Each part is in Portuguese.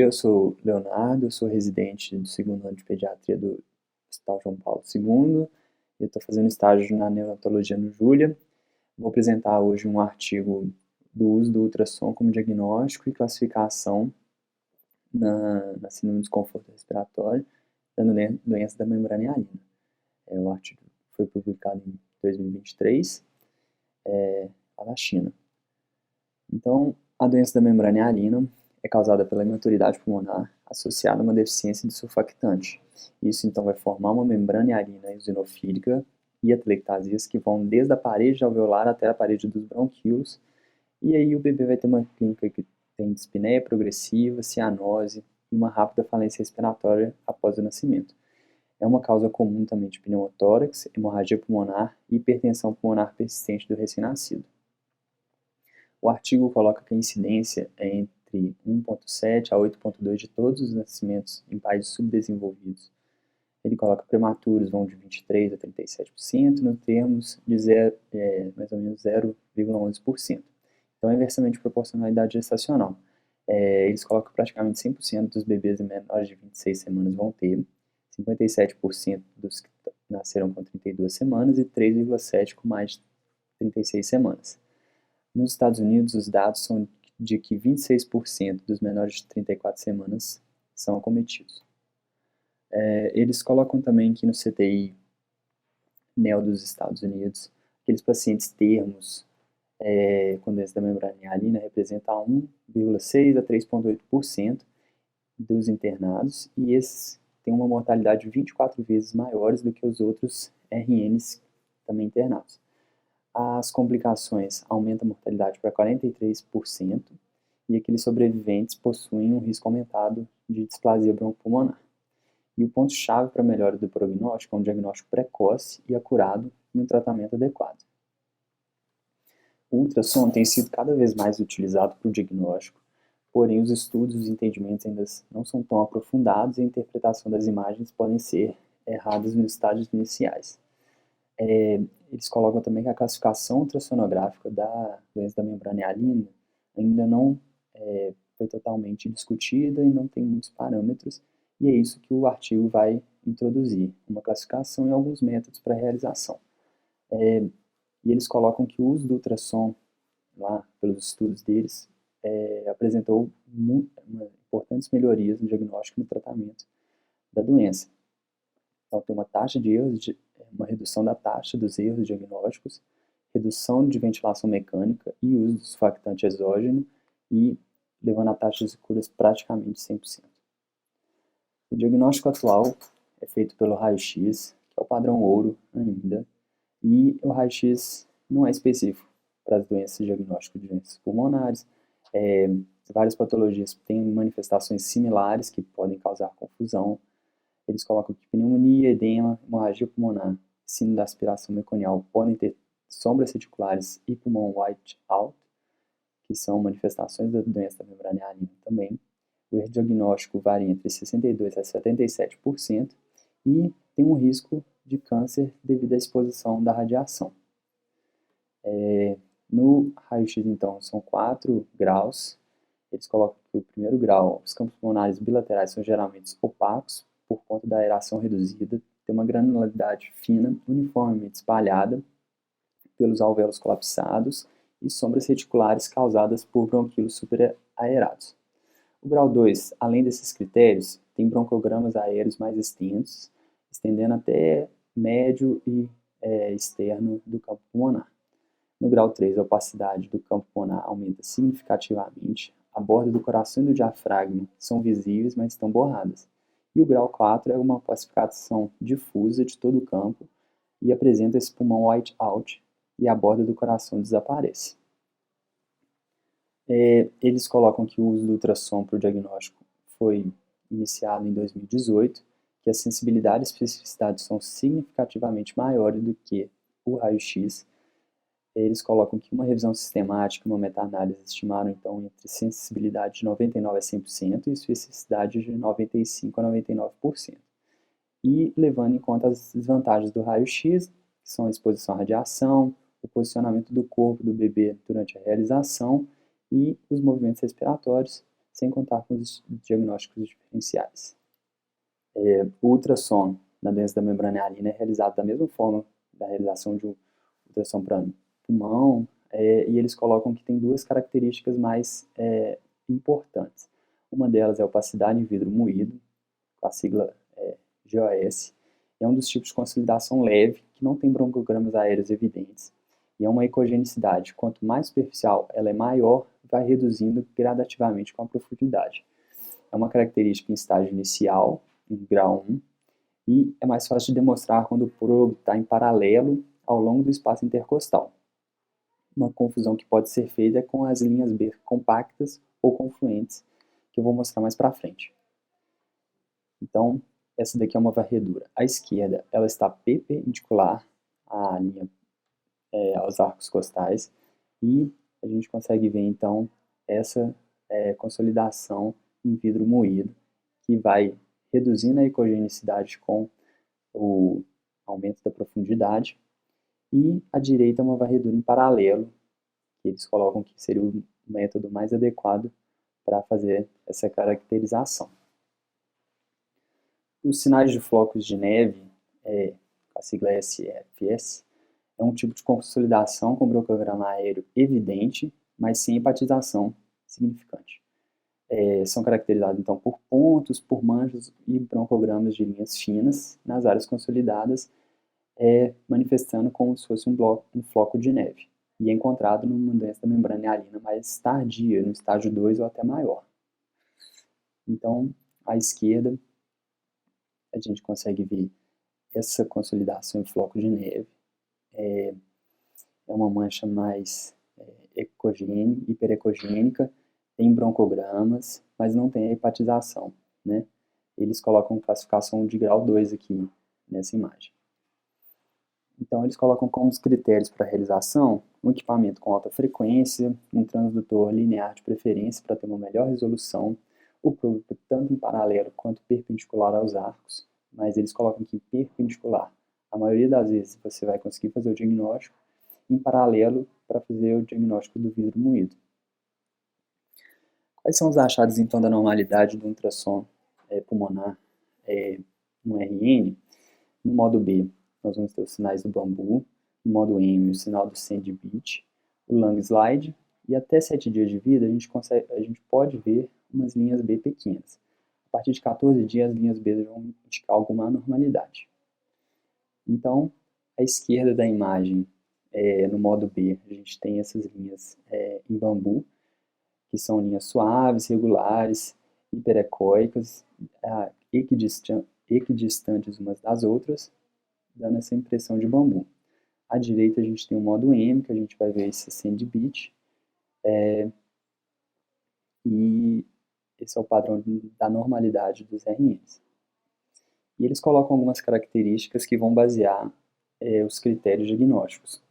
dia, eu sou Leonardo, eu sou residente do segundo ano de pediatria do Hospital João Paulo II e eu estou fazendo estágio na neonatologia no Júlia. Vou apresentar hoje um artigo do uso do ultrassom como diagnóstico e classificação na síndrome do desconforto respiratório da doença da membrana hialina. O artigo foi publicado em 2023, lá na China. Então, a doença da membrana hialina é causada pela imaturidade pulmonar associada a uma deficiência de surfactante. Isso, então, vai formar uma membrana hialina eosinofílica e atelectasias que vão desde a parede alveolar até a parede dos bronquíolos. E aí o bebê vai ter uma clínica que tem dispneia progressiva, cianose e uma rápida falência respiratória após o nascimento. É uma causa comum também de pneumotórax, hemorragia pulmonar e hipertensão pulmonar persistente do recém-nascido. O artigo coloca que a incidência é entre 1,7 a 8,2 de todos os nascimentos em países subdesenvolvidos. Ele coloca prematuros vão de 23% a 37%, no termos de mais ou menos 0,11%. Então é inversamente proporcional à idade gestacional. Eles colocam que praticamente 100% dos bebês menores de 26 semanas vão ter, 57% dos que nasceram com 32 semanas e 3,7% com mais de 36 semanas. Nos Estados Unidos, os dados são de que 26% dos menores de 34 semanas são acometidos. Eles colocam também que no CTI NEO dos Estados Unidos, aqueles pacientes termos com doença da membrana hialina representa 1,6 a 3,8% dos internados, e esses têm uma mortalidade 24 vezes maiores do que os outros RNs também internados. As complicações aumentam a mortalidade para 43%, e aqueles sobreviventes possuem um risco aumentado de displasia broncopulmonar. E o ponto-chave para a melhora do prognóstico é um diagnóstico precoce e acurado e um tratamento adequado. O ultrassom tem sido cada vez mais utilizado para o diagnóstico, porém os estudos e os entendimentos ainda não são tão aprofundados e a interpretação das imagens podem ser erradas nos estágios iniciais. Eles colocam também que a classificação ultrassonográfica da doença da membrana hialina ainda não foi totalmente discutida e não tem muitos parâmetros, e é isso que o artigo vai introduzir, uma classificação e alguns métodos para a realização. E eles colocam que o uso do ultrassom, lá pelos estudos deles, apresentou importantes melhorias no diagnóstico e no tratamento da doença. Então tem uma taxa de erros, uma redução da taxa dos erros diagnósticos, redução de ventilação mecânica e uso do surfactante exógeno e levando a taxas de curas praticamente 100%. O diagnóstico atual é feito pelo raio-x, que é o padrão ouro ainda, e o raio-x não é específico para as doenças, diagnóstico de doenças pulmonares. Várias patologias têm manifestações similares que podem causar confusão. Eles colocam que pneumonia, edema, hemorragia pulmonar, síndrome da aspiração meconial podem ter sombras reticulares e pulmão white-out, que são manifestações da doença da membrana hialina também. O erro diagnóstico varia entre 62% a 77% e tem um risco de câncer devido à exposição da radiação. No raio-x, então, são 4 graus. Eles colocam que o primeiro grau, os campos pulmonares bilaterais são geralmente opacos por conta da aeração reduzida, tem uma granularidade fina, uniformemente espalhada pelos alvéolos colapsados e sombras reticulares causadas por bronquíolos superaerados. O grau 2, além desses critérios, tem broncogramas aéreos mais extensos, estendendo até médio e externo do campo pulmonar. No grau 3, a opacidade do campo pulmonar aumenta significativamente, a borda do coração e do diafragma são visíveis, mas estão borradas. E o grau 4 é uma opacificação difusa de todo o campo e apresenta esse pulmão white-out e a borda do coração desaparece. Eles colocam que o uso do ultrassom para o diagnóstico foi iniciado em 2018, que a sensibilidade e especificidade são significativamente maiores do que o raio-x. Eles colocam que uma revisão sistemática e uma meta-análise estimaram, então, entre sensibilidade de 99% a 100% e especificidade de 95% a 99%. E levando em conta as desvantagens do raio-x, que são a exposição à radiação, o posicionamento do corpo do bebê durante a realização e os movimentos respiratórios, sem contar com os diagnósticos diferenciais. O ultrassom na doença da membrana hialina é realizado da mesma forma da realização de um ultrassom para pulmão, e eles colocam que tem duas características mais importantes. Uma delas é a opacidade em vidro moído, com a sigla GOS, é um dos tipos de consolidação leve, que não tem broncogramas aéreos evidentes, e é uma ecogenicidade. Quanto mais superficial ela é maior, vai reduzindo gradativamente com a profundidade. É uma característica em estágio inicial, em grau 1, e é mais fácil de demonstrar quando o probe está em paralelo ao longo do espaço intercostal. Uma confusão que pode ser feita é com as linhas B compactas ou confluentes, que eu vou mostrar mais para frente. Então, essa daqui é uma varredura. À esquerda, ela está perpendicular à linha, aos arcos costais, e a gente consegue ver, então, essa consolidação em vidro moído, que vai reduzindo a ecogenicidade com o aumento da profundidade. E à direita é uma varredura em paralelo, que eles colocam que seria o método mais adequado para fazer essa caracterização. Os sinais de flocos de neve, a sigla SFS, é um tipo de consolidação com broncograma aéreo evidente, mas sem hepatização significante. São caracterizados, então, por pontos, por manchas e broncogramas de linhas finas nas áreas consolidadas, manifestando como se fosse um floco de neve, e é encontrado numa doença da membrana hialina mais tardia, no estágio 2 ou até maior. Então, à esquerda, a gente consegue ver essa consolidação em floco de neve. É uma mancha mais hiperecogênica, tem broncogramas, mas não tem a hepatização, né? Eles colocam classificação de grau 2 aqui nessa imagem. Então, eles colocam como os critérios para a realização um equipamento com alta frequência, um transdutor linear de preferência para ter uma melhor resolução, o probe tanto em paralelo quanto perpendicular aos arcos, mas eles colocam aqui perpendicular. A maioria das vezes você vai conseguir fazer o diagnóstico em paralelo para fazer o diagnóstico do vidro moído. Quais são os achados, então, da normalidade do ultrassom pulmonar no RN? No modo B, nós vamos ter os sinais do bambu, no modo M, o sinal do Sandbit, o lung slide, e até 7 dias de vida a gente pode ver umas linhas B pequenas. A partir de 14 dias, as linhas B vão indicar alguma anormalidade. Então, à esquerda da imagem, no modo B, a gente tem essas linhas em bambu, que são linhas suaves, regulares, hiperecóicas, equidistantes umas das outras, dando essa impressão de bambu. À direita a gente tem o modo M, que a gente vai ver esse Sandbit, e esse é o padrão da normalidade dos RNs. E eles colocam algumas características que vão basear os critérios diagnósticos.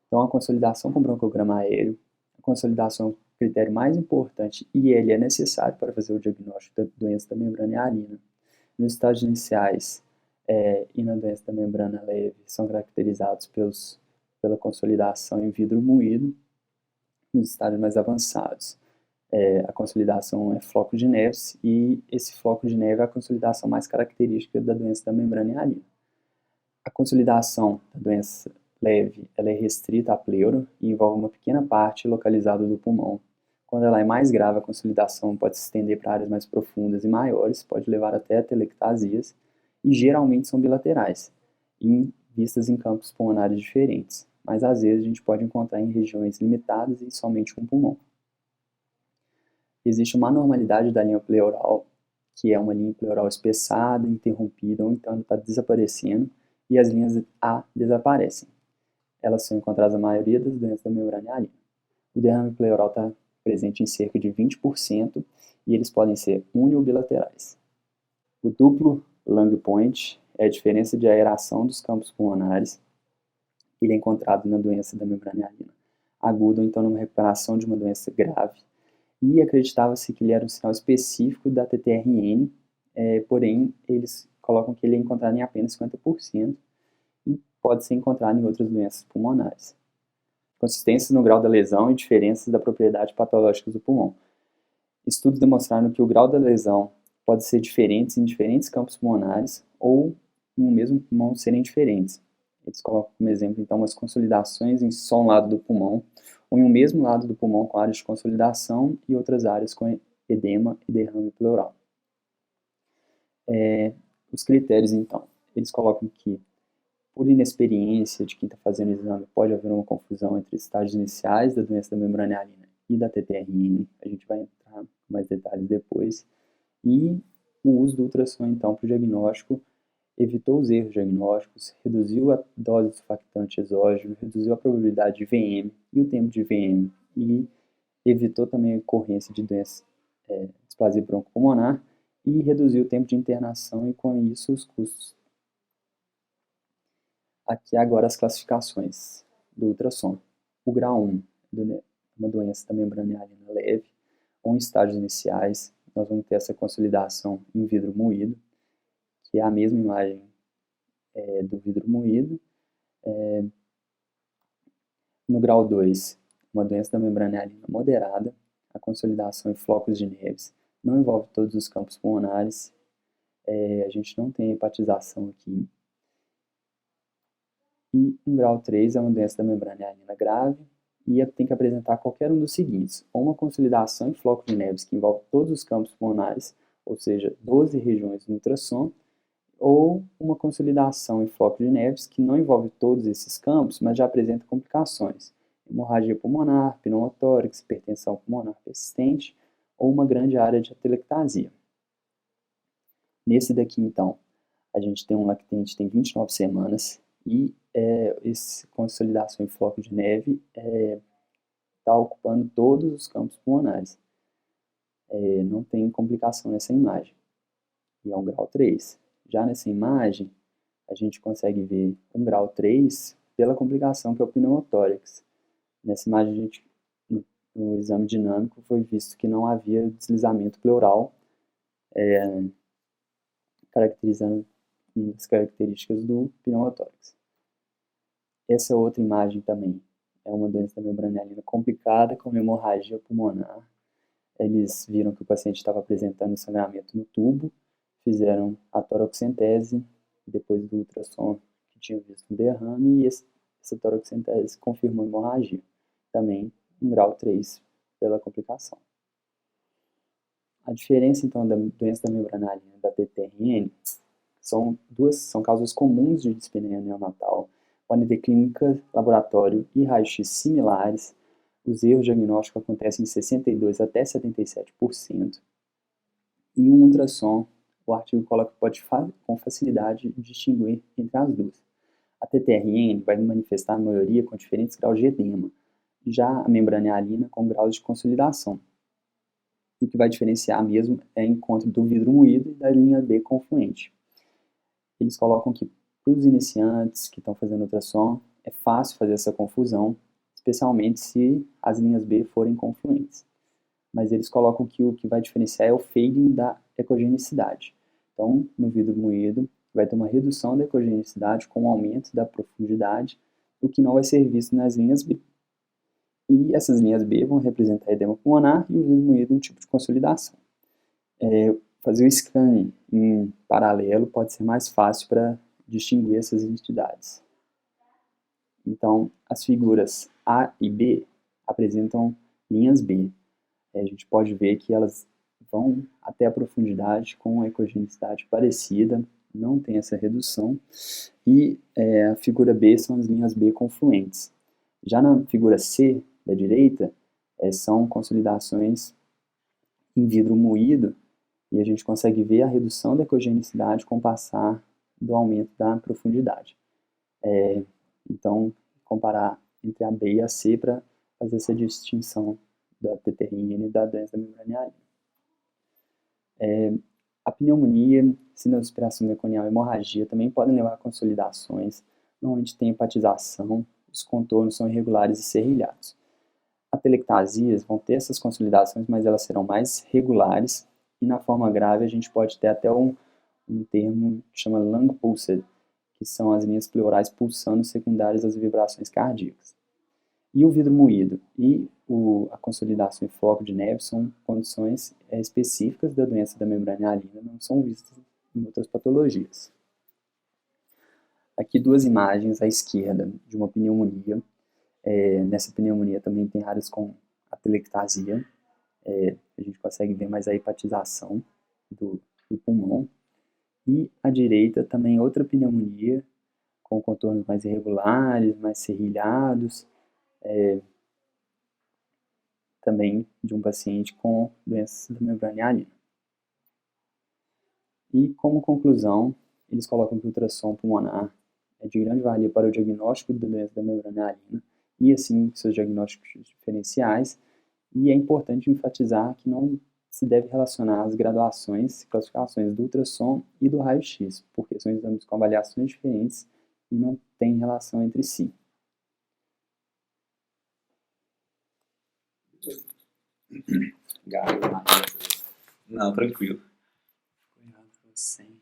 Então, a consolidação com broncograma aéreo, a consolidação é o critério mais importante e ele é necessário para fazer o diagnóstico da doença da membrana hialina. Nos estágios iniciais e na doença da membrana leve, são caracterizados pela consolidação em vidro moído. Nos estágios mais avançados, a consolidação é floco de neve, e esse floco de neve é a consolidação mais característica da doença da membrana hialina. A consolidação da doença leve, ela é restrita à pleura e envolve uma pequena parte localizada do pulmão. Quando ela é mais grave, a consolidação pode se estender para áreas mais profundas e maiores, pode levar até a telectasias, e geralmente são bilaterais, vistas em campos pulmonares diferentes, mas às vezes a gente pode encontrar em regiões limitadas e somente com pulmão. Existe uma anormalidade da linha pleural, que é uma linha pleural espessada, interrompida, ou então ela está desaparecendo, e as linhas A desaparecem. Elas são encontradas na maioria das doenças da membrana hialina. O derrame pleural está presente em cerca de 20%, e eles podem ser uni ou bilaterais. O duplo lung point é a diferença de aeração dos campos pulmonares. Ele é encontrado na doença da membrana hialina aguda, ou então numa recuperação de uma doença grave, e acreditava-se que ele era um sinal específico da TTRN, porém eles colocam que ele é encontrado em apenas 50% e pode ser encontrado em outras doenças pulmonares. Consistência no grau da lesão e diferenças da propriedade patológica do pulmão. Estudos demonstraram que o grau da lesão pode ser diferente em diferentes campos pulmonares ou em um mesmo pulmão serem diferentes. Eles colocam como exemplo, então, as consolidações em só um lado do pulmão, ou em um mesmo lado do pulmão com áreas de consolidação e outras áreas com edema e derrame pleural. Os critérios, então, eles colocam que, por inexperiência de quem está fazendo o exame, pode haver uma confusão entre estágios iniciais da doença da membrana hialina e da TTRN, a gente vai entrar com mais detalhes depois, e o uso do ultrassom, então, para o diagnóstico, evitou os erros diagnósticos, reduziu a dose do surfactante exógeno, reduziu a probabilidade de VM e o tempo de VM, e evitou também a ocorrência de doença displasia broncopulmonar, e reduziu o tempo de internação e, com isso, os custos. Aqui agora as classificações do ultrassom. O grau 1 é uma doença da membrana hialina leve, ou em estágios iniciais, nós vamos ter essa consolidação em vidro moído, que é a mesma imagem do vidro moído. No grau 2, uma doença da membrana hialina moderada, a consolidação em flocos de neves, não envolve todos os campos pulmonares, a gente não tem hepatização aqui. E um grau 3 é uma doença da membrana hialina grave e tem que apresentar qualquer um dos seguintes: ou uma consolidação em floco de neves que envolve todos os campos pulmonares, ou seja, 12 regiões no ultrassom, ou uma consolidação em floco de neves que não envolve todos esses campos, mas já apresenta complicações: hemorragia pulmonar, pneumotórax, hipertensão pulmonar persistente ou uma grande área de atelectasia. Nesse daqui, então, a gente tem um lactente tem 29 semanas e essa consolidação em floco de neve está ocupando todos os campos pulmonares. Não tem complicação nessa imagem. E é um grau 3. Já nessa imagem, a gente consegue ver um grau 3 pela complicação que é o pneumotórax. Nessa imagem, no exame dinâmico, foi visto que não havia deslizamento pleural, caracterizando uma das características do pneumotórax. Essa outra imagem também é uma doença da membrana hialina complicada com hemorragia pulmonar. Eles viram que o paciente estava apresentando sangramento no tubo, fizeram a toracocentese, depois do ultrassom que tinham visto um derrame, e essa toracocentese confirmou hemorragia. Também um grau 3 pela complicação. A diferença, então, da doença da membrana hialina e da TTRN são causas comuns de dispneia neonatal, podem ter clínica, laboratório e raio-x similares. Os erros diagnósticos acontecem em 62% até 77%. E um ultrassom, o artigo coloca que pode com facilidade distinguir entre as duas. A TTRN vai manifestar a maioria com diferentes graus de edema, já a membrana hialina com graus de consolidação. E o que vai diferenciar mesmo é o encontro do vidro moído e da linha B confluente. Eles colocam que para os iniciantes que estão fazendo ultrassom, é fácil fazer essa confusão, especialmente se as linhas B forem confluentes. Mas eles colocam que o que vai diferenciar é o fading da ecogenicidade. Então, no vidro moído, vai ter uma redução da ecogenicidade com o aumento da profundidade, o que não vai ser visto nas linhas B. E essas linhas B vão representar edema pulmonar e o vidro moído um tipo de consolidação. Fazer o scanning em paralelo pode ser mais fácil para distinguir essas entidades. Então, as figuras A e B apresentam linhas B. A gente pode ver que elas vão até a profundidade com a ecogenicidade parecida, não tem essa redução. E a figura B são as linhas B confluentes. Já na figura C, da direita, são consolidações em vidro moído, e a gente consegue ver a redução da ecogenicidade com o passar do aumento da profundidade. Então, comparar entre a B e a C para fazer essa distinção da TTRN e da doença da membrana hialina. A pneumonia, sinoaspiração meconial e hemorragia também podem levar a consolidações. Normalmente tem hepatização, os contornos são irregulares e serrilhados. Atelectasias vão ter essas consolidações, mas elas serão mais regulares, e na forma grave a gente pode ter até um termo que chama lung pulsed, que são as linhas pleurais pulsando secundárias às vibrações cardíacas. E o vidro moído e a consolidação e floco de neve são condições específicas da doença da membrana hialina, não são vistas em outras patologias. Aqui duas imagens à esquerda de uma pneumonia. Nessa pneumonia também tem áreas com atelectasia. A gente consegue ver mais a hepatização do pulmão. E à direita também outra pneumonia com contornos mais irregulares, mais serrilhados, também de um paciente com doença da membrana hialina. E como conclusão, eles colocam que o ultrassom pulmonar é de grande valia para o diagnóstico da doença da membrana hialina e assim seus diagnósticos diferenciais, e é importante enfatizar que não se deve relacionar as graduações e classificações do ultrassom e do raio-x, porque são exames com avaliações diferentes e não têm relação entre si. Gago, não, tranquilo. Sem.